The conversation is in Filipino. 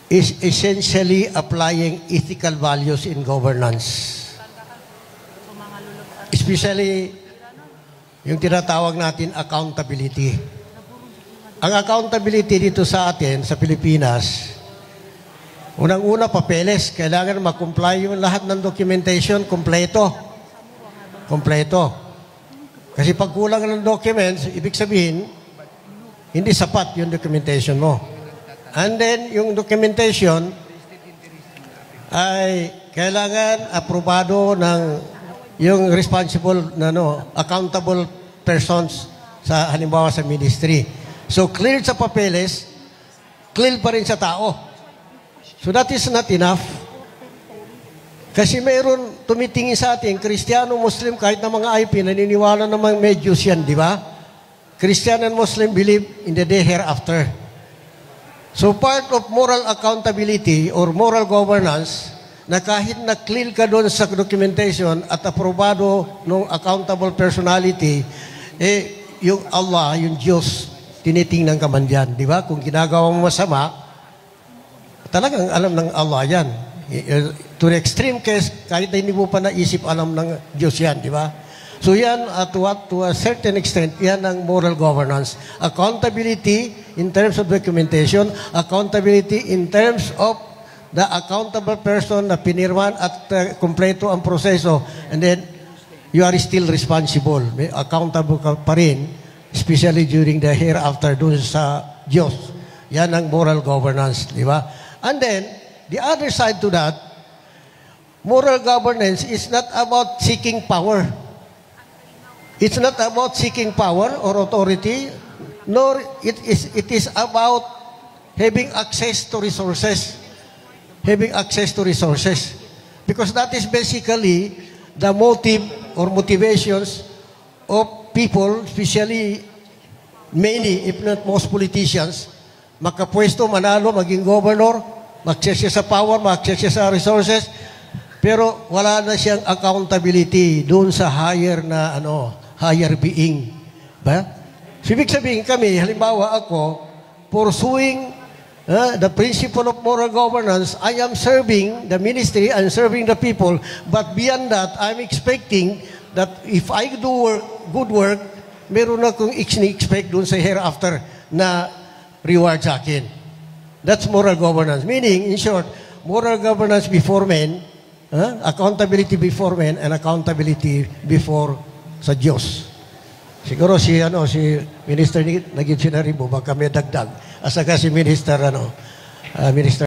is essentially applying ethical values in governance. Especially yung tinatawag natin accountability. Ang accountability dito sa atin, sa Pilipinas, unang-una papeles, kailangan mag-comply yung lahat ng documentation, kompleto. Kompleto. Kasi pag kulang ng documents, ibig sabihin, hindi sapat yung documentation mo. And then, yung documentation ay kailangan aprobado ng yung responsible, accountable persons sa halimbawa sa ministry. So, clear sa papeles, clear pa rin sa tao. So, that is not enough. Kasi mayroon tumitingin sa atin, Kristiyano, Muslim, kahit na mga IP, naniniwala naman may Diyos yan, di ba? Christian and Muslim believe in the day hereafter. So, part of moral accountability or moral governance, na kahit na-clear ka doon sa documentation at aprobado ng accountable personality, yung Allah, yung Diyos, tinitingnan ka man dyan. Di ba? Kung ginagawa mo masama, talagang alam ng Allah yan. To the extreme case, kahit na hindi mo pa naisip, alam ng Diyos yan. Di ba? So yan, to a certain extent, yan ang moral governance. Accountability in terms of documentation, accountability in terms of the accountable person na pinirman at kumpleto ang proseso, and then you are still responsible. May accountable ka pa rin, especially during the hereafter dun sa Diyos. Yan ang moral governance, di ba? And then, the other side to that, moral governance is not about seeking power. It's not about seeking power or authority, nor it is about having access to resources. Having access to resources. Because that is basically the motive or motivations of people, especially many, if not most politicians, makapwesto, manalo, maging governor, mag-access siya sa power, mag-access siya sa resources, pero wala na siyang accountability doon sa higher na, higher being. Ba? So, ibig sabihin kami, halimbawa ako, pursuing the principle of moral governance, I am serving the ministry, I'm serving the people, but beyond that, I'm expecting that if I do good work, meron akong expect doon sa hereafter na reward sa akin. That's moral governance. Meaning, in short, moral governance before men, accountability before men, and accountability before sa Diyos. Siguro si Minister naging sinaribo, baka may dagdag. Asaka si Minister, Minister